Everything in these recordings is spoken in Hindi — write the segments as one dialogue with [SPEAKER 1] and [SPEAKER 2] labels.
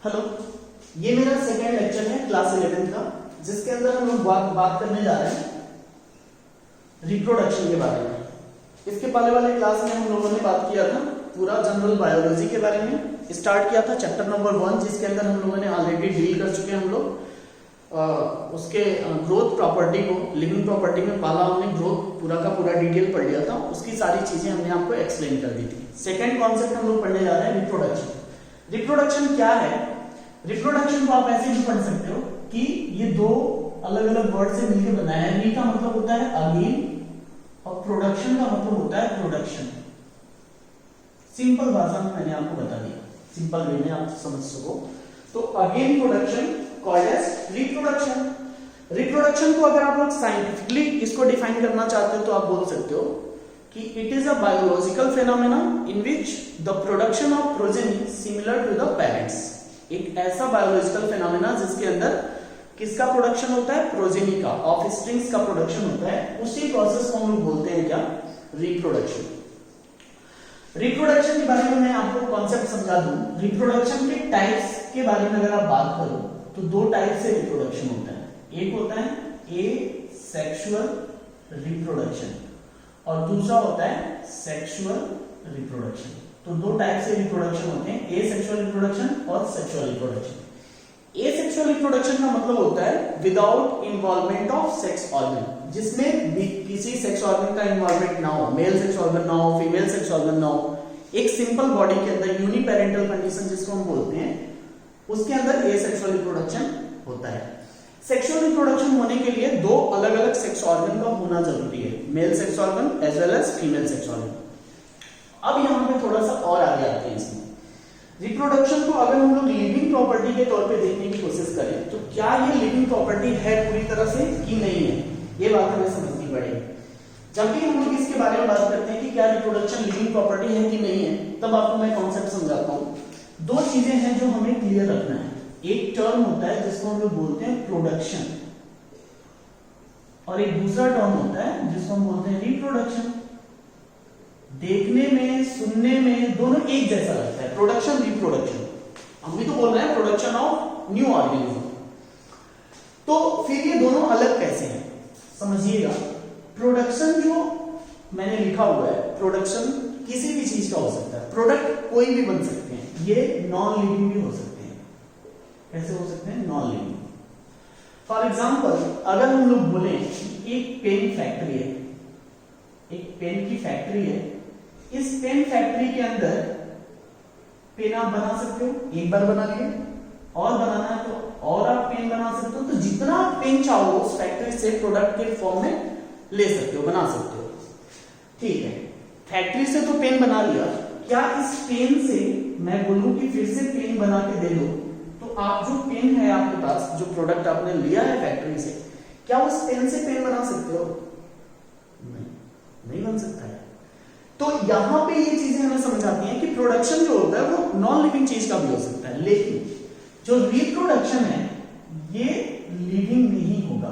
[SPEAKER 1] हेलो, ये मेरा सेकेंड लेक्चर है क्लास 11 का, जिसके अंदर हम लोग बात करने जा रहे हैं रिप्रोडक्शन के बारे में। इसके पहले वाले क्लास में हम लोगों ने बात किया था पूरा जनरल बायोलॉजी के बारे में, स्टार्ट किया था चैप्टर नंबर 1, जिसके अंदर हम लोगों ने ऑलरेडी डील कर चुके हैं हम लोग उसके ग्रोथ प्रॉपर्टी को, लिविंग प्रॉपर्टी में पाला हमने ग्रोथ पूरा का पूरा डिटेल पढ़ लिया था, उसकी सारी चीजें हमने आपको एक्सप्लेन कर दी थी। सेकेंड कॉन्सेप्ट हम लोग पढ़ने जा रहे हैं रिप्रोडक्शन। रिप्रोडक्शन क्या है? रिप्रोडक्शन को आप ऐसे भी पढ़ सकते हो कि ये दो अलग अलग वर्ड से मिलकर बना है। री का मतलब होता है अगेन और प्रोडक्शन का मतलब होता है प्रोडक्शन। सिंपल भाषा में मैंने आपको बता दिया, सिंपल वे में आप समझ सको। तो again production called as reproduction. Reproduction को अगर आप लोग साइंटिफिकली इसको डिफाइन करना चाहते हो तो आप बोल सकते हो कि it is a biological phenomena in which the production of progeny similar to the parents. एक ऐसा बायोलॉजिकल फेनोमेना जिसके अंदर किसका प्रोडक्शन होता है? प्रोजेनी का, ऑफ स्प्रिंग्स का प्रोडक्शन होता है। उसी प्रोसेस को हम लोग बोलते हैं क्या? रिप्रोडक्शन। रिप्रोडक्शन के बारे में मैं आपको कॉन्सेप्ट समझा दूं। रिप्रोडक्शन के टाइप्स के बारे में अगर आप बात करो तो दो टाइप से रिप्रोडक्शन होता है। एक होता है ए सेक्सुअल रिप्रोडक्शन और दूसरा होता है सेक्सुअल रिप्रोडक्शन। तो दो टाइप से रिप्रोडक्शन होते हैं, ए सेक्सुअल रिप्रोडक्शन और सेक्सुअल रिप्रोडक्शन। ए सेक्सुअल रिप्रोडक्शन का मतलब होता है without involvement of sex organ, जिसमें किसी सेक्स ऑर्गन का इन्वॉल्वमेंट ना हो, मेल सेक्स ऑर्गन ना हो, फीमेल सेक्स ऑर्गन ना हो। एक सिंपल बॉडी के अंदर यूनिपेरेंटल कंडीशन जिसको हम बोलते हैं, उसके अंदर ए सेक्सुअल रिप्रोडक्शन होता है। सेक्सुअल रिप्रोडक्शन होने के लिए दो अलग अलग सेक्स ऑर्गन का होना जरूरी है, male sex organ as well as female sex organ. अब यहां पे थोड़ा सा और आगे आते हैं इसमें। रिप्रोडक्शन को अगर हम लोग लिविंग प्रॉपर्टी के तौर पे देखने की कोशिश करें तो क्या ये लिविंग प्रॉपर्टी है पूरी तरह से कि नहीं है, ये बात हमें समझनी पड़ेगी। जब भी हम लोग इसके बारे में बात करते हैं कि क्या रिप्रोडक्शन लिविंग प्रॉपर्टी है कि नहीं है, तब आपको मैं कॉन्सेप्ट समझाता हूं। दो चीजें हैं जो हमें क्लियर रखना है। एक टर्म होता है जिसको हम लोग बोलते हैं प्रोडक्शन, और एक दूसरा टर्म होता है जिसको हम बोलते हैं रिप्रोडक्शन। देखने में, सुनने में दोनों एक जैसा लगता है, प्रोडक्शन रिप्रोडक्शन। हम भी तो बोल रहे हैं प्रोडक्शन ऑफ न्यू ऑर्गेनिज्म। तो फिर ये दोनों अलग कैसे हैं समझिएगा। प्रोडक्शन जो मैंने लिखा हुआ है, प्रोडक्शन किसी भी चीज का हो सकता है, प्रोडक्ट कोई भी बन सकते हैं। ये नॉन लिविंग भी हो सकते हैं। कैसे हो सकते हैं? Non living. फॉर एग्जाम्पल अगर हम लोग बोले कि एक पेन फैक्ट्री है, एक पेन की फैक्ट्री है, इस पेन फैक्ट्री के अंदर पेन आप बना सकते हो, एक बार बना लिए, और बनाना है तो और आप पेन बना सकते हो। तो जितना आप पेन चाहो उस फैक्ट्री से प्रोडक्ट के फॉर्म में ले सकते हो, बना सकते हो। ठीक है, फैक्ट्री से तो पेन बना लिया, क्या इस पेन से मैं बोलूं कि फिर से पेन बना के दे दो, तो आप जो पेन है आपके पास, जो प्रोडक्ट आपने लिया है फैक्ट्री से, क्या उस पेन से पेन बना सकते हो? नहीं बन सकता है। तो यहां पे ये चीजें हमें समझ आती हैं कि प्रोडक्शन जो होता है वो नॉन लिविंग चीज का भी हो सकता है, लेकिन जो रिप्रोडक्शन है ये लिविंग नहीं होगा।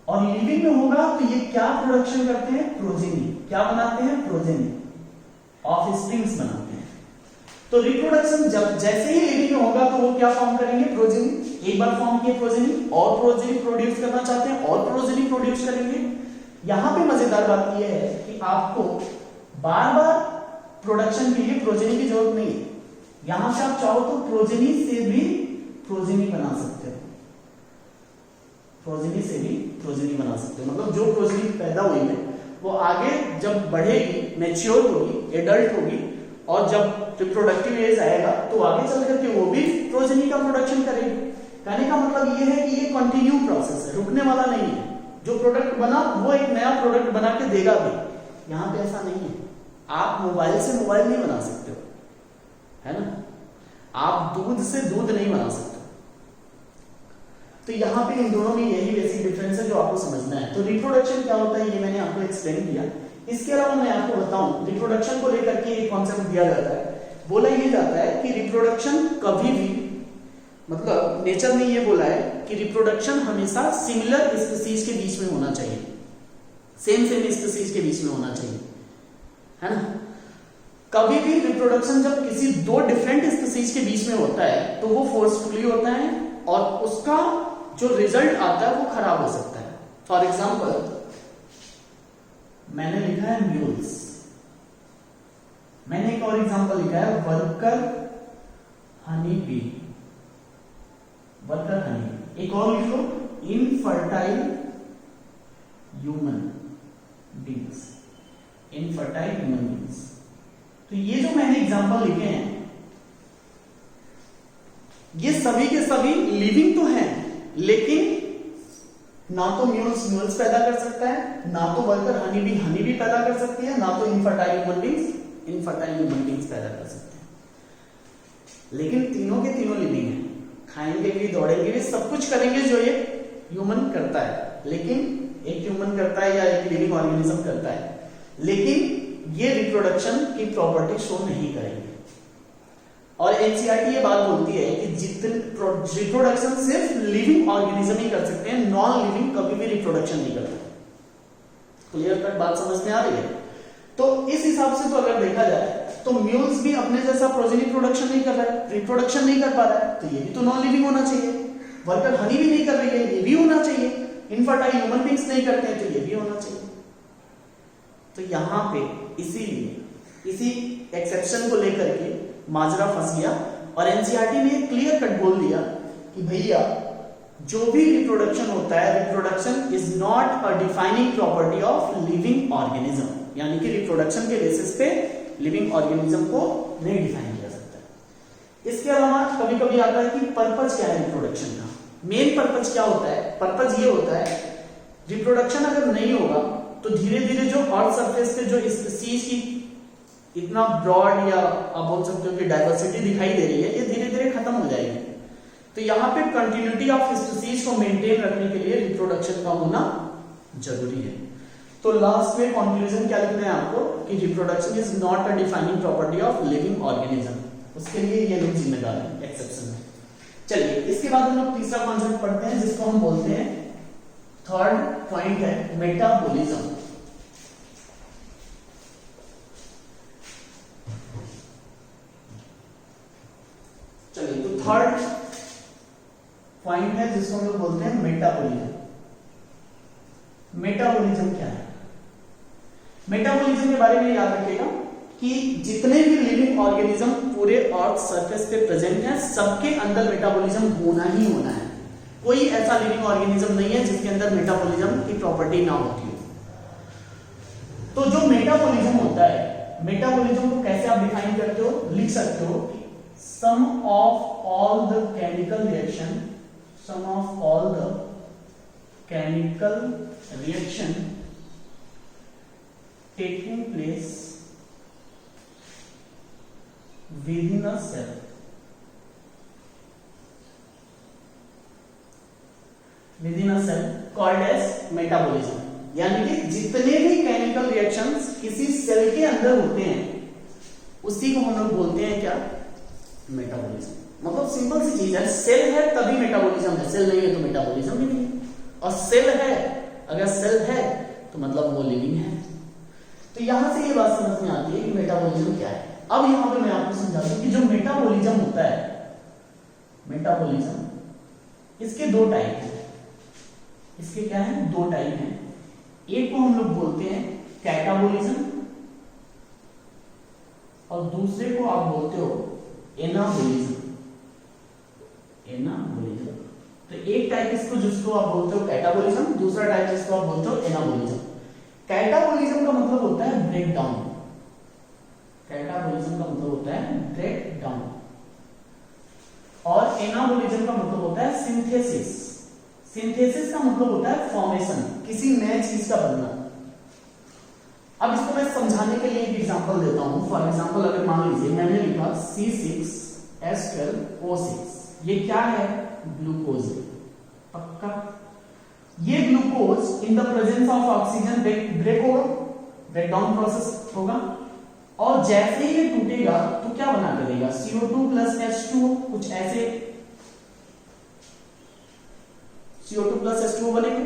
[SPEAKER 1] और लिविंग में होगा तो ये क्या प्रोडक्शन करते हैं? प्रोजेनी। क्या बनाते हैं? प्रोजेनी, ऑफ स्प्रिंग्स बनाते हैं। तो रिप्रोडक्शन जब जैसे ही लिविंग में होगा तो वो क्या फॉर्म करेंगे? प्रोजेनी। एक बार फॉर्म किए प्रोजेनी, और प्रोजेनी प्रोड्यूस करना चाहते हैं और प्रोजेनी प्रोड्यूस करेंगे। यहां पे मजेदार बात यह है कि आपको बार बार प्रोडक्शन के लिए प्रोजेनी की जरूरत नहीं है। यहां से आप चाहो तो प्रोजेनी से भी प्रोजेनी बना सकते हो, प्रोजेनी से भी प्रोजेनी बना सकते हो। मतलब जो प्रोजेनी पैदा हुई है वो आगे जब बढ़ेगी, मैच्योर होगी, एडल्ट होगी, और जब रिप्रोडक्टिव एज आएगा तो आगे चल करके वो भी प्रोजेनी का प्रोडक्शन करेगी। कहने का मतलब ये है कि ये कंटिन्यू प्रोसेस है, रुकने वाला नहीं है। जो प्रोडक्ट बना वो एक नया प्रोडक्ट बना के देगा भी। यहां पे ऐसा नहीं है। आप मोबाइल से मोबाइल नहीं बना सकते हो, है ना? आप दूध से दूध नहीं बना सकते। तो यहां पे इन दोनों में यही बेसिक डिफरेंस है जो आपको समझना है। तो रिप्रोडक्शन क्या होता है ये मैंने आपको एक्सप्लेन किया। इसके अलावा मैं आपको बताऊं, रिप्रोडक्शन को लेकर के एक कॉन्सेप्ट दिया जाता है। बोला ये जाता है कि रिप्रोडक्शन कभी भी, मतलब नेचर ने ये बोला है कि रिप्रोडक्शन हमेशा सिमिलर स्पीसीज के बीच में होना चाहिए, सेम स्पीसीज के बीच में होना चाहिए, है ना? कभी भी रिप्रोडक्शन जब किसी दो डिफरेंट स्पीसीज के बीच में होता है तो वो फोर्सफुली होता है और उसका जो रिजल्ट आता है वो खराब हो सकता है। फॉर एग्जाम्पल मैंने लिखा है म्यूल्स, मैंने एक और एग्जांपल लिखा है worker honey bee, worker Honey. एक और लिखो infertile human beings, infertile human beings. तो ये जो मैंने एग्जांपल लिखे हैं ये सभी के सभी लिविंग तो हैं, लेकिन ना तो म्यूल्स पैदा कर सकता है, ना तो वर्कर हनी बी पैदा कर सकती है, ना तो इनफर्टाइल ह्यूमन बींग्स पैदा कर सकते हैं। लेकिन तीनों के तीनों लिविंग हैं, खाएंगे भी, दौड़ेंगे भी, सब कुछ करेंगे जो ये ह्यूमन करता है, लेकिन एक ह्यूमन करता है या एक लिविंग ऑर्गेनिज्म करता है, लेकिन ये रिप्रोडक्शन की प्रॉपर्टी शो नहीं करेंगे। और एनसीईआरटी ये बात बोलती है कि जितने रिप्रोडक्शन सिर्फ लिविंग ऑर्गेनिज्म ही कर सकते हैं, नॉन लिविंग कभी भी रिप्रोडक्शन नहीं करते। क्लियर कट बात समझ में आ रही है? तो इस हिसाब से तो अगर देखा जाए तो म्यूल्स भी अपने जैसा प्रोजेनी प्रोडक्शन नहीं कर रहा है, रिप्रोडक्शन नहीं कर पा रहा है, तो ये भी तो नॉन लिविंग होना चाहिए। वर्कर हनी भी नहीं कर रही है, ये भी होना चाहिए। इनफर्टाइल ह्यूमन बींग्स नहीं करते हैं, तो ये भी होना चाहिए। तो यहां पे इसीलिए इसी एक्सेप्शन को लेकर के माजरा फंस गया और एनसीईआरटी ने क्लियर कट बोल दिया कि भैया जो भी रिप्रोडक्शन होता है, reproduction is not a defining property of living organism, यानी कि रिप्रोडक्शन के बेसिस पे लिविंग ऑर्गेनिज्म को नहीं डिफाइन किया सकता है। इसके अलावा कभी कभी आता है कि पर्पज क्या है रिप्रोडक्शन का, मेन पर्पज क्या होता है? पर्पज ये होता है रिप्रोडक्शन अगर नहीं होगा तो धीरे धीरे जो अर्थ सरफेस पे जो स्पीसीज की इतना ब्रॉड या आप बोल सकते हो कि डाइवर्सिटी दिखाई दे रही है, ये धीरे धीरे खत्म हो जाएगी। तो यहाँ पे कंटिन्यूटी ऑफ स्पीसीज को मेंटेन रखने के लिए रिप्रोडक्शन का होना जरूरी है। तो लास्ट में कंक्लूजन क्या लिखना है आपको कि reproduction is not a defining property of living organism, उसके लिए ये लोग जिम्मेदार हैं एक्सेप्शन में। चलिए इसके बाद हम लोग तीसरा कॉन्सेप्ट पढ़ते हैं जिसको हम बोलते हैं, थर्ड पॉइंट है मेटाबॉलिज्म। चलिए तो थर्ड पॉइंट है जिसको हम लोग बोलते हैं मेटाबॉलिज्म। मेटाबॉलिज्म क्या है? मेटाबॉलिज्म के बारे में याद रखिएगा कि जितने भी लिविंग ऑर्गेनिज्म पूरे अर्थ सरफेस पे प्रेजेंट हैं, सबके अंदर मेटाबॉलिज्म होना ही होना है। कोई ऐसा लिविंग ऑर्गेनिज्म नहीं है जिसके अंदर मेटाबॉलिज्म की प्रॉपर्टी ना होती हो। तो जो मेटाबॉलिज्म होता है, मेटाबॉलिज्म को कैसे आप डिफाइन करते हो? लिख सकते हो sum of all the chemical reaction, sum of all the chemical reaction taking place within a cell, within a cell called as metabolism। यानी कि जितने भी केमिकल रिएक्शंस किसी सेल के अंदर होते हैं उसी को हम लोग बोलते हैं क्या? मेटाबॉलिज्म। मतलब सिंपल सी चीज है, सेल है तभी मेटाबॉलिज्म है, सेल नहीं है तो मेटाबॉलिज्म भी नहीं है। और सेल है, अगर सेल है तो मतलब वो लिविंग है। तो यहां से ये बात समझ में आती है कि मेटाबॉलिज्म क्या है। अब यहां पे मैं आपको समझा दूं कि जो मेटाबॉलिज्म होता है, मेटाबॉलिज्म इसके दो टाइप हैं। इसके क्या है? दो टाइप हैं। एक को हम लोग बोलते हैं कैटाबॉलिज्म और दूसरे को आप बोलते हो एनाबॉलिज्म। एनाबॉलिज्म तो एक टाइप इसको जिसको आप बोलते हो कैटाबॉलिज्म, दूसरा टाइप जिसको आप बोलते हो एनाबॉलिज्म। कैटाबॉलिज्म का मतलब होता है ब्रेक डाउन। कैटाबॉलिज्म का मतलब होता है ब्रेक डाउन और एनाबॉलिज्म का मतलब होता है सिंथेसिस। सिंथेसिस का मतलब होता है फॉर्मेशन, किसी नए चीज का बनना। अब इसको मैं समझाने के लिए एक एग्जांपल देता हूं। फॉर एग्जांपल अगर मान लीजिए मैंने लिखा C6H12O6, ये क्या है? ग्लूकोज। पक्का ये glucose in the presence of oxygen break होगा, ब्रेक डाउन प्रोसेस होगा और जैसे ही ये टूटेगा तो क्या बना कर देगा? CO2 प्लस H2O, कुछ ऐसे CO2 प्लस H2O बनेंगे।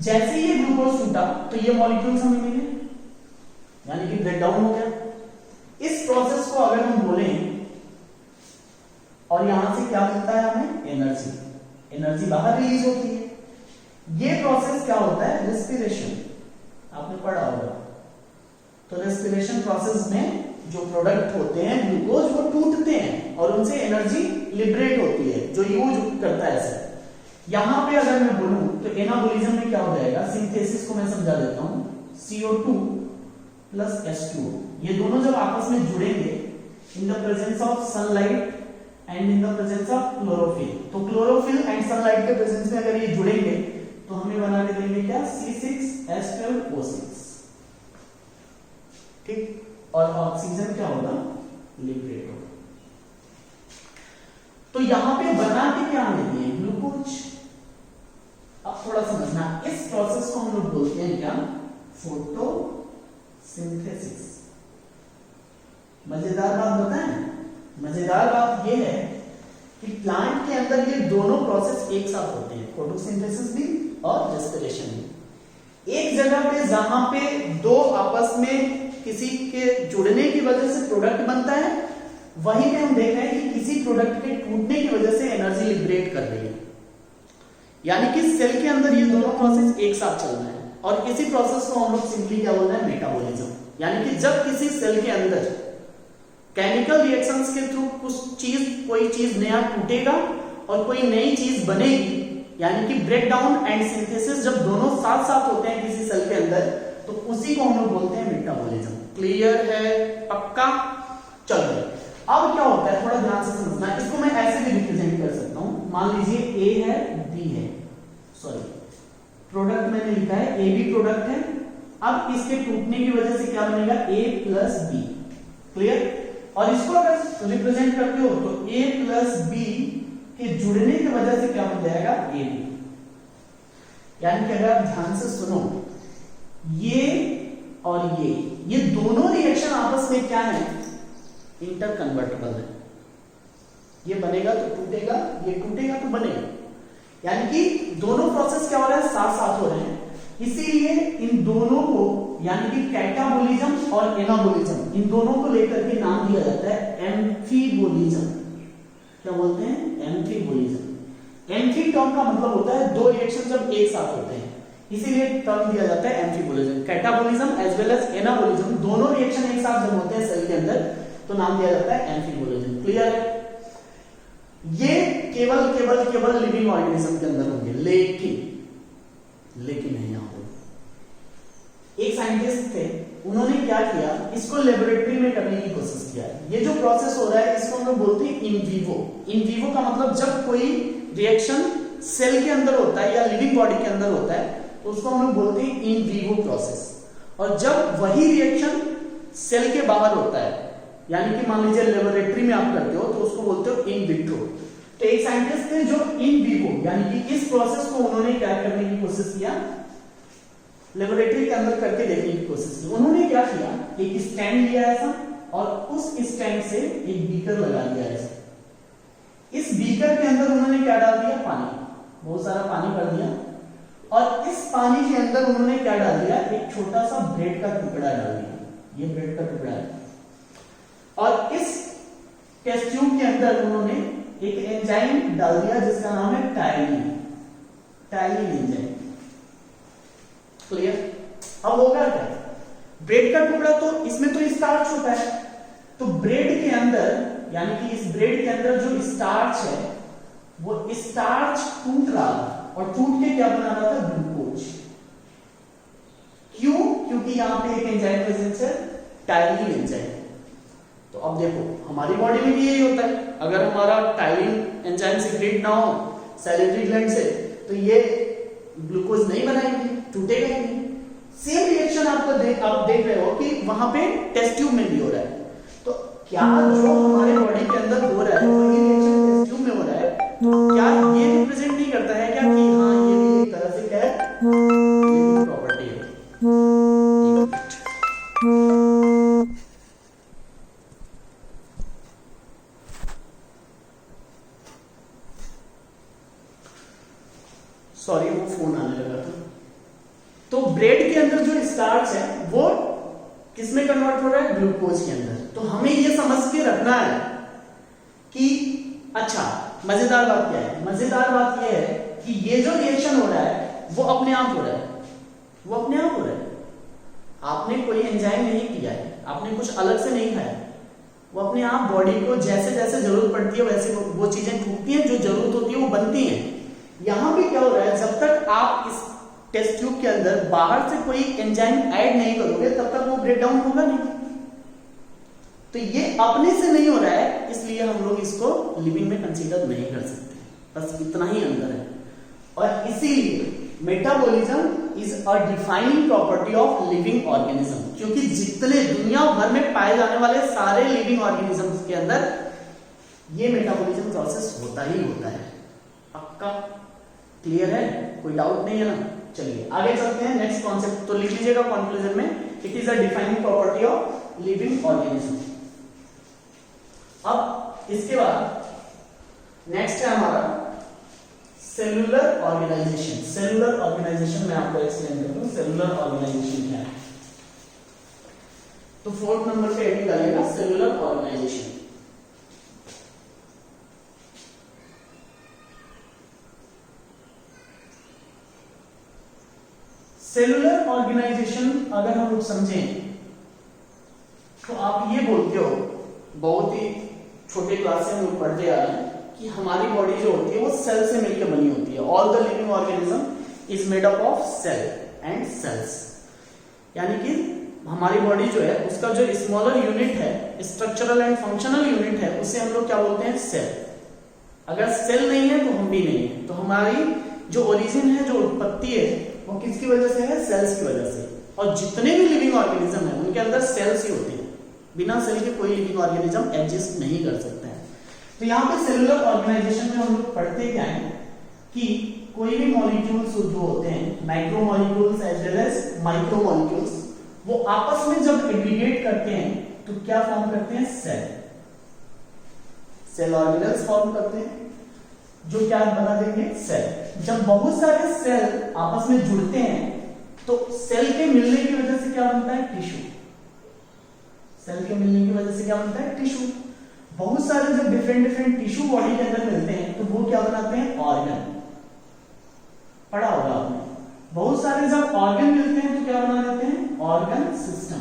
[SPEAKER 1] जैसे ही ये ग्लूकोज टूटा तो ये मॉलिक्यूल्स हमें मिले, यानी कि ब्रेक डाउन हो गया। इस प्रोसेस को अगर हम बोलें और यहां से क्या मिलता है हमें, एनर्जी, एनर्जी बाहर रिलीज होती है। ये प्रोसेस क्या होता है, रेस्पिरेशन, आपने पढ़ा होगा। तो रेस्पिरेशन प्रोसेस में जो प्रोडक्ट होते हैं ग्लूकोज वो टूटते हैं और उनसे एनर्जी लिबरेट होती है जो यूज करता है ऐसे। यहां पे अगर मैं बोलूं तो एनाबोलिज्म में क्या हो जाएगा, सिंथेसिस को मैं समझा देता हूं, CO2 प्लस H2O, ये दोनों जब आपस में जुड़ेंगे इन the presence of sunlight and in the presence of chlorophyll, तो क्लोरोफिल एंड सनलाइट के प्रेजेंस में अगर ये जुड़ेंगे तो हमें बना के देंगे क्या, C6H12O6, ठीक। और ऑक्सीजन क्या होगा, लिबरेट होगा। तो यहां पे बना के क्या हमें दिए, ग्लूकोज। अब थोड़ा समझना, इस प्रोसेस को हम लोग बोलते हैं क्या, फोटोसिंथेसिस। मजेदार बात बताएं, मजेदार बात यह है कि प्लांट के अंदर ये दोनों प्रोसेस एक साथ होते हैं, फोटोसिंथेसिस भी और रेस्पिरेशन भी। एक जगह पे जहां पे दो आपस में किसी के जुड़ने की वजह से प्रोडक्ट बनता है, वहीं पे हम देख रहे हैं कि किसी प्रोडक्ट के टूटने की वजह से एनर्जी लिबरेट कर रही है। यानी कि सेल के अंदर ये दोनों प्रोसेस एक साथ चल रहे हैं और इसी प्रोसेस को हम लोग सिंपली क्या बोल रहे हैं, मेटाबॉलिज्म। यानी कि जब किसी सेल के अंदर केमिकल रिएक्शंस के थ्रू कोई चीज नया टूटेगा और कोई नई चीज बनेगी, यानी कि ब्रेक डाउन एंड सिंथेसिस जब दोनों साथ साथ होते हैं किसी सेल के अंदर, तो उसी को हम लोग बोलते हैं मेटाबॉलिज्म। क्लियर है, पक्का, चलो। अब क्या होता है, थोड़ा ध्यान से समझना, इसको मैं ऐसे भी रिप्रेजेंट कर सकता हूं। मान लीजिए ए है, बी है, सॉरी प्रोडक्ट मैंने लिखा है, ए बी प्रोडक्ट है। अब इसके टूटने की वजह से क्या बनेगा, ए प्लस बी, क्लियर। और इसको अगर रिप्रेजेंट करते हो तो ए प्लस बी के जुड़ने की वजह से क्या बन जाएगा, ए बी। यानी कि अगर आप ध्यान से सुनो, ये और ये दोनों रिएक्शन आपस में क्या है, इंटर कन्वर्टेबल है। ये बनेगा तो टूटेगा, ये टूटेगा तो बनेगा। यानी कि दोनों प्रोसेस क्या हो रहा है, साथ साथ हो रहे हैं। इसीलिए इन दोनों को, यानी कि कैटाबोलिज्म और एनाबोलिज्म, इन दोनों को लेकर के नाम दिया जाता है एम्फीबोलिज्म। क्या बोलते हैं, एम्फीबोलिज्म। एम्फी टर्म का मतलब होता है दो रिएक्शन जब एक साथ होते हैं, इसीलिए टर्म दिया जाता है amphibolism. Catabolism as well as anabolism, दोनों रिएक्शन एक साथ जब होते हैं सेल के अंदर तो नाम दिया जाता है एम्फीबोलिज्म। क्लियर है। ये केवल लिविंग ऑर्गेनिज्म के अंदर होंगे, लेकिन नहीं यहां पर एक साइंटिस्ट थे, उन्होंने क्या किया, इसको लेबोरेटरी में करने की कोशिश किया। ये जो प्रोसेस हो रहा है इसको हम लोग बोलते हैं इन वीवो। इन वीवो का मतलब जब कोई रिएक्शन सेल के अंदर होता है या लिविंग बॉडी के अंदर होता है तो उसको हम लोग बोलते हैं इन वीवो प्रोसेस। और जब वही रिएक्शन सेल के बाहर होता है, यानी कि मान लीजिए लेबोरेटरी में आप करते हो तो उसको बोलते हो इन विट्रो। तो एक साइंटिस्ट थे जो इन वीवो यानी कि इस प्रोसेस को उन्होंने क्या करने की कोशिश किया, लेबोरेटरी के अंदर करके देखने की कोशिश की। उन्होंने क्या किया, एक स्टैंड लिया ऐसा और उस स्टैंड से एक बीकर लगा दिया ऐसा। इस बीकर के अंदर उन्होंने क्या डाल दिया, पानी, बहुत सारा पानी कर दिया। और इस पानी के अंदर उन्होंने क्या डाल दिया, एक छोटा सा ब्रेड का टुकड़ा डाल दिया। ये ब्रेड का टुकड़ा है। और इस टेस्ट ट्यूब के अंदर उन्होंने एक एंजाइम डाल दिया जिसका नाम है टाइलिन एंजाइम। क्लियर। अब होगा क्या, ब्रेड का टुकड़ा तो इसमें तो स्टार्च होता है, तो ब्रेड के अंदर यानी कि इस ब्रेड के अंदर जो स्टार्च है वो स्टार्च टूट रहा था और टूट के क्या बना रहा था, ग्लूकोज। क्यों, क्योंकि यहां पे एक एंजाइम प्रेजेंस है, टाइलिन एंजाइम। तो अब देखो हमारी बॉडी में भी यही होता है, अगर हमारा टाइलिन एंजाइम सीक्रेट ना हो सैलिवरी ग्लैंड से तो ये ग्लूकोज नहीं बनाएंगे, टूटेगा ही नहीं। सेम रिएक्शन आप देख रहे हो कि वहां पे टेस्ट ट्यूब में भी हो रहा है। तो क्या जो हमारे बॉडी के अंदर हो रहा है वही रिएक्शन टेस्ट ट्यूब में हो रहा है, क्या ये रिप्रेजेंट नहीं करता है क्या कि हाँ ये भी एक तरह से क्या है, लिविंग प्रॉपर्टी है। सॉरी वो फोन आने लगा था। तो ब्रेड के अंदर जो स्टार्च है वो किसमें कन्वर्ट हो रहा है, ग्लूकोज के अंदर। तो हमें ये समझ के रखना है कि अच्छा, मजेदार बात क्या है? मजेदार बात ये है कि ये जो रिएक्शन हो रहा है वो अपने आप हो रहा है, वो अपने आप हो रहा है। आपने कोई एंजाइम नहीं किया है, आपने कुछ अलग से नहीं खाया, वो अपने आप बॉडी को जैसे जैसे जरूरत पड़ती है वैसे वो चीजें टूटती हैं, जो जरूरत होती है वो बनती हैं। यहां भी क्या हो रहा है, जब तक आप इस टेस्ट ट्यूब के अंदर बाहर से कोई एंजाइम ऐड नहीं करोगे तब तक वो ब्रेक डाउन होगा नहीं। तो ये अपने से नहीं हो रहा है, इसलिए हम लोग इसको लिविंग में कंसीडर नहीं कर सकते। बस इतना ही अंतर है। और इसीलिए metabolism is a defining property of living organism, क्योंकि जितने दुनिया भर में पाए जाने वाले सारे लिविंग ऑर्गेनिजम्स के अंदर ये मेटाबॉलिज्म प्रोसेस होता ही होता है। पक्का क्लियर है? कोई डाउट नहीं है ना? चलिए आगे चलते हैं नेक्स्ट कॉन्सेप्ट। तो लिख लीजिएगा कंक्लूजन में, it is a defining property of living organism. अब इसके बाद नेक्स्ट है हमारा सेलुलर ऑर्गेनाइजेशन। सेलुलर ऑर्गेनाइजेशन मैं आपको एक्सप्लेन कर दूं, सेलुलर ऑर्गेनाइजेशन क्या है। तो 4th नंबर पे हेडिंग डालिएगा सेलुलर ऑर्गेनाइजेशन। सेलुलर ऑर्गेनाइजेशन अगर हम लोग समझें तो आप ये बोलते हो, बहुत ही छोटे क्लास से हम लोग पढ़ते आ रहे हैं कि हमारी बॉडी जो होती है वो सेल से मिलकर बनी होती है। All the living organism is made up of cell and cells, यानी कि हमारी बॉडी जो है उसका जो स्मॉलर यूनिट है, स्ट्रक्चरल एंड फंक्शनल यूनिट है, उसे हम लोग क्या बोलते हैं? सेल। अगर सेल नहीं है तो हम भी नहीं है। तो हमारी जो ओरिजिन है, जो उत्पत्ति है, वो किसकी वजह से है? सेल्स की वजह से। और जितने भी लिविंग ऑर्गेनिज्म है उनके अंदर सेल्स ही होते हैं। बिना सेल के कोई लिविंग ऑर्गेनिज्म एग्जिस्ट नहीं कर सकता है। तो यहाँ पे सेलुलर ऑर्गेनाइजेशन में हम लोग पढ़ते क्या है कि कोई भी मॉलिक्यूल्स जो होते हैं, micro molecules as well as micro molecules, वो आपस में जब एग्रीगेट करते हैं तो क्या फॉर्म करते हैं? सेल। सेल ऑर्गेनल्स फॉर्म करते हैं जो क्या बना देंगे? सेल। जब बहुत सारे सेल आपस में जुड़ते हैं तो सेल के मिलने की वजह से क्या बनता है? टिश्यू। सेल के मिलने की वजह से क्या बनता है? टिश्यू। बहुत सारे जब डिफरेंट टिश्यू बॉडी के अंदर मिलते हैं तो वो क्या बनाते हैं? ऑर्गन। पढ़ा होगा आपने। बहुत सारे जब ऑर्गन मिलते हैं तो क्या बना देते हैं? Organ system.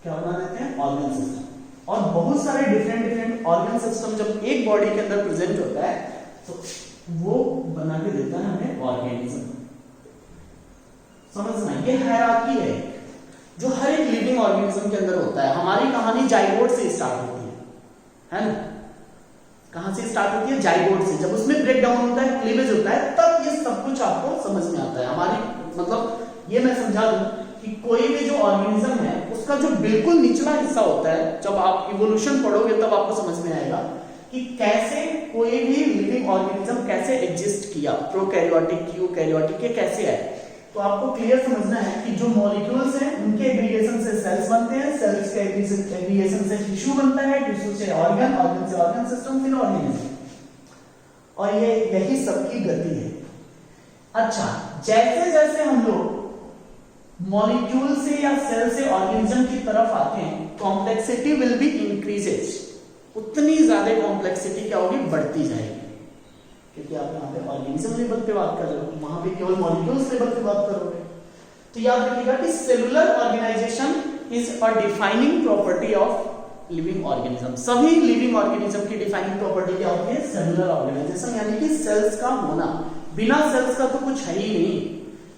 [SPEAKER 1] क्या बना देते हैं? Organ system. और बहुत सारे डिफरेंट ऑर्गन सिस्टम जब एक बॉडी के अंदर प्रेजेंट होता है तो वो बना के देता है हमें ऑर्गेनिज्म। समझना, ये हायरार्की है जो हर एक लिविंग ऑर्गेनिज्म के अंदर होता है। हमारी कहानी जाइगोट से स्टार्ट होती है ना? कहां से स्टार्ट होती है? जाइगोट से। जब उसमें ब्रेक डाउन होता है, क्लीवेज होता है, तब ये सब कुछ आपको समझ में आता है। हमारी मतलब ये मैं समझा दूं कि कोई भी जो ऑर्गेनिज्म है उसका जो बिल्कुल निचला हिस्सा होता है, जब आप इवोल्यूशन पढ़ोगे तब आपको समझ में आएगा कि कैसे कोई भी लिविंग ऑर्गेनिज्म कैसे एग्जिस्ट किया, प्रोकैरियोटिक, यूकैरियोटिक, ये कैसे है। तो आपको क्लियर समझना है कि जो मॉलिक्यूल्स हैं उनके एग्रीगेशन से सेल्स बनते हैं, सेल्स के एग्रीगेशन से टिश्यू बनता है, टिश्यू से ऑर्गन, ऑर्गन से ऑर्गन सिस्टम, फिर ऑर्गेनिज्म। और ये यही सबकी गति है। अच्छा, जैसे जैसे हम लोग मॉलिक्यूल से या सेल से ऑर्गेनिज्म की तरफ आते हैं, कॉम्प्लेक्सिटी विल बी इंक्रीजेज। उतनी ज्यादा कॉम्प्लेक्सिटी क्या होगी? बढ़ती जाएगी। क्योंकि आप यहाँ पे ऑर्गेनिज्म लेवल पे बात कर रहे हो, वहां पे केवल मॉलिक्यूल्स लेवल पे बात करोगे। तो याद रखिएगा कि cellular organisation is a defining property of living organism. सभी लिविंग ऑर्गेनिज्म की डिफाइनिंग प्रॉपर्टी क्या होती है? सेलुलर ऑर्गेनाइजेशन, यानी कि सेल्स का होना। बिना सेल्स का तो कुछ है ही नहीं,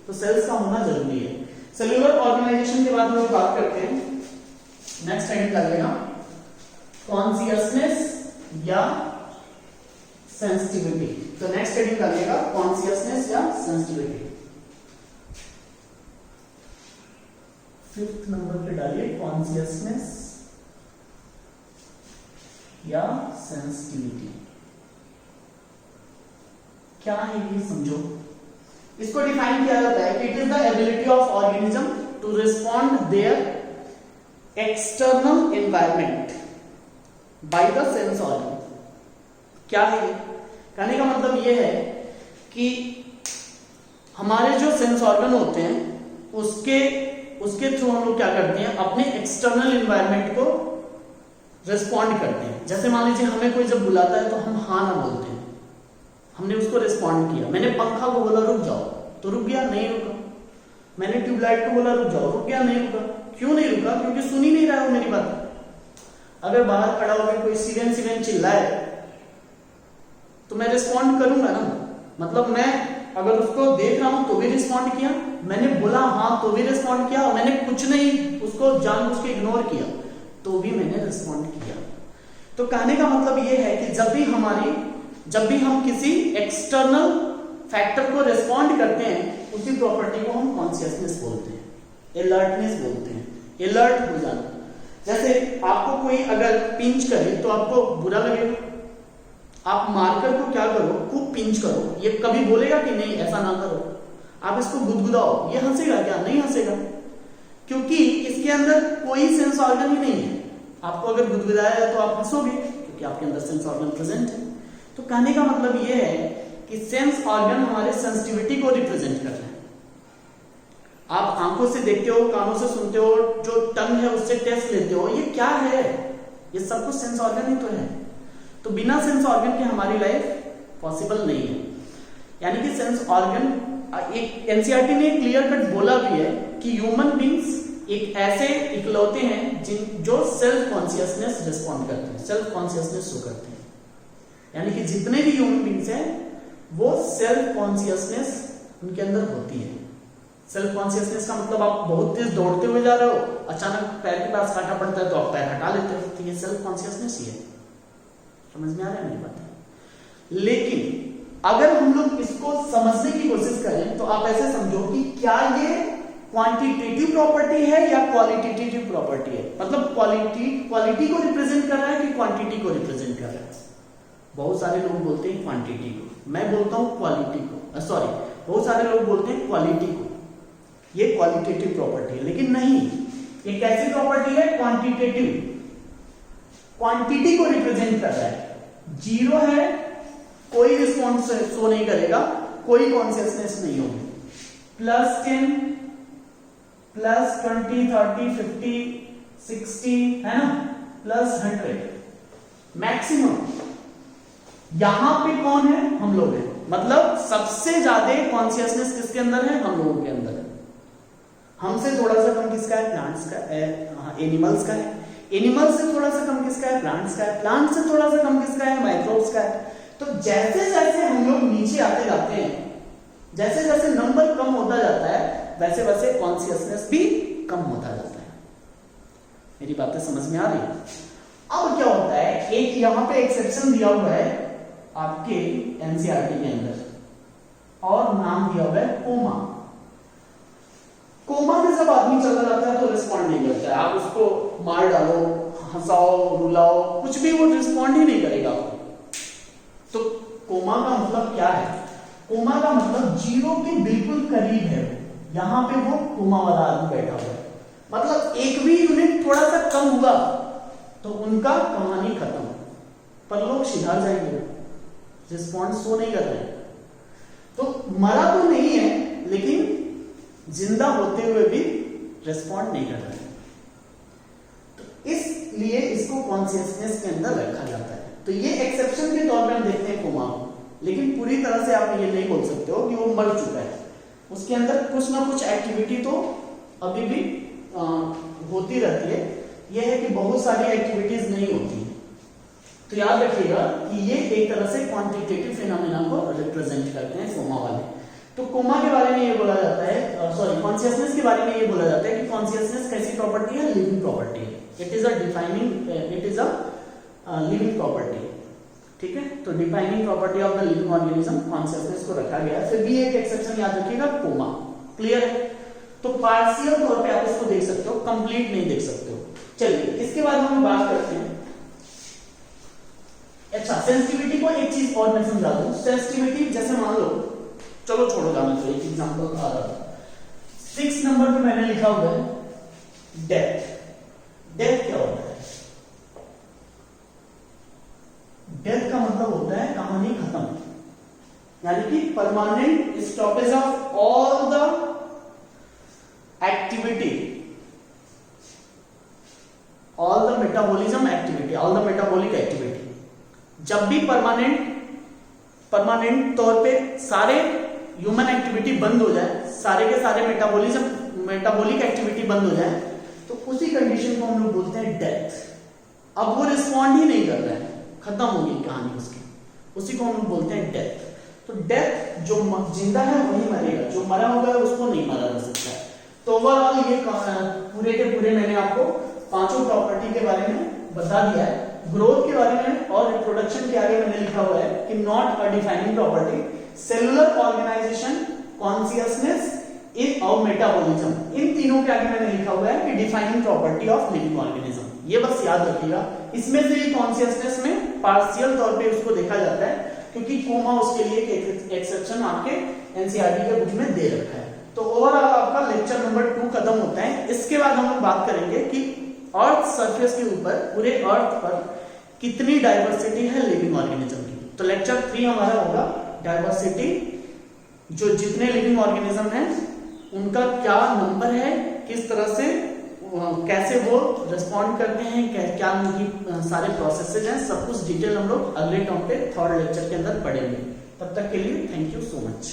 [SPEAKER 1] तो सेल्स का होना जरूरी है। सेलुलर ऑर्गेनाइजेशन के बाद हम लोग बात करते हैं, नेक्स्ट हेडिंग कर लेना, कॉन्शियसनेस या सेंसिटिविटी। तो नेक्स्ट हेडिंग कर लेगा कॉन्शियसनेस या सेंसिटिविटी। 5th नंबर पे डालिए कॉन्शियसनेस या सेंसिटिविटी। क्या है ये समझो। इसको डिफाइन किया जाता है कि it is the ability of organism to respond their external environment by the sense organ. क्या है? कहने का मतलब यह है कि हमारे जो सेंस ऑर्गन होते हैं उसके थ्रू हम लोग क्या करते हैं, अपने एक्सटर्नल एनवायरनमेंट को रिस्पॉन्ड करते हैं। जैसे मान लीजिए हमें कोई जब बुलाता है तो हम हाँ ना बोलते हैं, हमने उसको रिस्पॉन्ड किया। मैंने पंखा को बोला रुक जाओ तो रुक गया, नहीं रुका। मैंने ट्यूबलाइट को बोला रुक जाओ, रुक गया, नहीं रुका। क्यों नहीं रुका? क्योंकि सुन ही नहीं रहा है मेरी बात। अगर बाहर खड़ा होकर कोई सिरेन चिल्लाए तो मैं रिस्पॉन्ड करूंगा ना। मतलब मैं अगर उसको देख रहा हूं तो भी रिस्पॉन्ड किया, मैंने बोला हाँ तो भी रिस्पॉन्ड किया, और मैंने कुछ नहीं उसको जानबूझ के इग्नोर किया तो भी मैंने रिस्पॉन्ड किया। तो कहने का मतलब ये है कि जब भी हम किसी एक्सटर्नल फैक्टर को रिस्पॉन्ड करते हैं, उसी प्रॉपर्टी को हम कॉन्शियसनेस बोलते हैं, अलर्टनेस बोलते हैं, अलर्ट हो जाना। जैसे आपको कोई अगर पिंच करे तो आपको बुरा लगेगा, आप मार्कर को क्या करो, खूब पिंच करो, ये कभी बोलेगा कि नहीं ऐसा ना करो। आप इसको गुदगुदाओ, ये हंसेगा क्या? नहीं हंसेगा, क्योंकि इसके अंदर कोई सेंस ऑर्गन ही नहीं है। आपको अगर गुदगुदाया है तो आप हंसोगे, क्योंकि आपके अंदर सेंस ऑर्गन प्रेजेंट है। तो कहने का मतलब ये है कि सेंस ऑर्गन हमारे सेंसिटिविटी को रिप्रेजेंट कर रहे हैं। आप आंखों से देखते हो, कानों से सुनते हो, जो टंग है उससे टेस्ट लेते हो, ये क्या है? ये सब कुछ सेंस ऑर्गन ही तो है। तो बिना सेंस ऑर्गन के हमारी लाइफ पॉसिबल नहीं है। यानी कि सेंस ऑर्गन, एक एनसीईआरटी ने क्लियर कट बोला भी है कि ह्यूमन बींग्स एक ऐसे इकलौते हैं जो सेल्फ कॉन्शियसनेस रिस्पॉन्ड करते हैं, सेल्फ कॉन्शियसनेस शो करते हैं। यानी कि जितने भी ह्यूमन बींग्स हैं वो सेल्फ कॉन्शियसनेस उनके अंदर होती है। सेल्फ कॉन्शियसनेस का मतलब आप बहुत तेज दौड़ते हुए जा रहे हो, अचानक पैर के पास कांटा पड़ता है तो आप पैर हटा लेते हो, तो ये सेल्फ कॉन्शियसनेस ही है। समझ में आ रहा है मेरी बात? लेकिन अगर हम लोग इसको समझने की कोशिश करें तो आप ऐसे समझो कि क्या ये क्वांटिटेटिव प्रॉपर्टी है या क्वालिटेटिव प्रॉपर्टी है। मतलब क्वालिटी को रिप्रेजेंट कर रहा है कि क्वांटिटी को रिप्रेजेंट कर रहा है। बहुत सारे लोग बोलते हैं क्वांटिटी को, मैं बोलता हूं क्वालिटी को, सॉरी बहुत सारे लोग बोलते हैं क्वालिटी को। ये क्वालिटेटिव प्रॉपर्टी है, लेकिन नहीं, ये कैसी प्रॉपर्टी है? क्वांटिटेटिव, क्वांटिटी को रिप्रेजेंट कर रहा है। जीरो है, कोई रिस्पॉन्स शो नहीं करेगा, कोई कॉन्शियसनेस नहीं होगी। +10, +20, 30, 50, 60 है ना, +100 मैक्सिमम। यहां पे कौन है? हम लोग हैं। मतलब सबसे ज्यादा कॉन्शियसनेस किसके अंदर है? हम लोगों के अंदर है। हमसे थोड़ा सा कम किसका है? प्लांट्स का, एनिमल्स का है। एनिमल्स से थोड़ा सा कम किसका है? प्लांट्स का है। प्लांट से थोड़ा सा कम किसका है? माइक्रोब्स का है। तो जैसे जैसे हम लोग नीचे आते जाते हैं, जैसे जैसे नंबर कम होता जाता है, वैसे वैसे कॉन्शियसनेस भी कम होता जाता है। मेरी बातें समझ में आ रही है? अब क्या होता है, एक यहां पे एक्सेप्शन दिया हुआ है आपके एनसीईआरटी के अंदर, और नाम दिया हुआ है कोमा। कोमा में जब आदमी चला जाता है तो रिस्पॉन्ड नहीं करता है। आप उसको मार डालो, हंसाओ, रुलाओ, कुछ भी, वो रिस्पॉन्ड ही नहीं करेगा आपको। तो कोमा का मतलब क्या है? कोमा का मतलब जीरो के बिल्कुल करीब है। यहां पे वो कोमा वाला आदमी बैठा हुआ है। मतलब एक भी यूनिट थोड़ा सा कम हुआ तो उनका कहानी खत्म, पर लोग सिधार जाएंगे, रिस्पॉन्स शो नहीं कर रहे। तो मरा तो नहीं है, लेकिन जिंदा होते हुए भी रिस्पॉन्ड नहीं कर रहे। तो इसलिए इसको कॉन्शियसनेस के अंदर रखा जाता है। तो ये एक्सेप्शन के तौर पर हम देखते हैं कोमा को, लेकिन पूरी तरह से आप ये नहीं बोल सकते हो कि वो मर चुका है। उसके अंदर कुछ ना कुछ एक्टिविटी तो अभी भी होती रहती है। यह है कि बहुत सारी एक्टिविटीज नहीं होती। तो याद रखिएगा कि ये एक तरह से क्वांटिटेटिव फिनोमेना को रिप्रेजेंट करते हैं कोमा वाले। तो कोमा के बारे में ये बोला जाता है, सॉरी कॉन्शियसनेस के बारे में ये बोला जाता है कि कॉन्शियसनेस कैसी प्रॉपर्टी है? लिविंग प्रॉपर्टी है। It is a living property. ठीक है, तो defining property of the living organism consciousness को रखा गया है। फिर भी एक एक्सेप्शन याद रखिएगा, कोमा। क्लियर है? तो पार्शियल तौर पे आप इसको देख सकते हो, कंप्लीट नहीं देख सकते हो। चलिए इसके बाद हम बात करते हैं। अच्छा, सेंसिटिविटी को एक चीज और मैं समझा दूं। सेंसिटिविटी जैसे मान लो, चलो छोड़ो जाना, तो एक एग्जांपल आ रहा है। 6 नंबर पे मैंने लिखा हुआ है डेथ। डेथ क्या होता है? डेथ का मतलब होता है कहानी खत्म, यानी कि permanent stoppage of all the activity metabolism activity, all the metabolic activity. जब भी परमानेंट तौर पे सारे ह्यूमन एक्टिविटी बंद हो जाए, सारे के सारे मेटाबॉलिक एक्टिविटी बंद हो जाए, तो उसी कंडीशन को हम लोग बोलते हैं डेथ। अब वो रिस्पॉन्ड ही नहीं कर रहा है, खत्म हो गई कहानी उसकी, उसी को हम लोग बोलते हैं डेथ। तो डेथ, जो जिंदा है वही मरेगा, जो मरा होगा उसको नहीं मारा जा सकता है। तो ओवरऑल ये पूरे के पूरे मैंने आपको पांचों प्रॉपर्टी के बारे में बता दिया है। ग्रोथ के बारे में और रिप्रोडक्शन के आगे मैंने लिखा हुआ है कि not a defining property, cellular organisation, consciousness और मेटाबॉलिज्म, इन तीनों के आगे मैंने लिखा हुआ है कि defining property of living organism. ये बस याद रखिएगा। इसमें से ही कॉन्शियसनेस में पार्शियल तौर पे उसको देखा जाता है, क्योंकि कोमा उसके लिए एक एक्सेप्शन आपके एनसीईआरटी के बुक में दे रखा है। तो ओवरऑल आपका लेक्चर नंबर 2 खत्म होता है। इसके बाद हम लोग बात करेंगे कि अर्थ सरफेस के ऊपर, पूरे अर्थ पर कितनी डाइवर्सिटी है लिविंग ऑर्गेनिज्म की। तो लेक्चर 3 हमारा होगा डाइवर्सिटी, जो जितने लिविंग ऑर्गेनिज्म हैं उनका क्या नंबर है, किस तरह से कैसे वो रिस्पॉन्ड करते हैं, क्या उनकी सारे प्रोसेसेस हैं, सब कुछ डिटेल हम लोग अगले टर्म पे थर्ड लेक्चर के अंदर पढ़ेंगे। तब तक के लिए थैंक यू सो मच।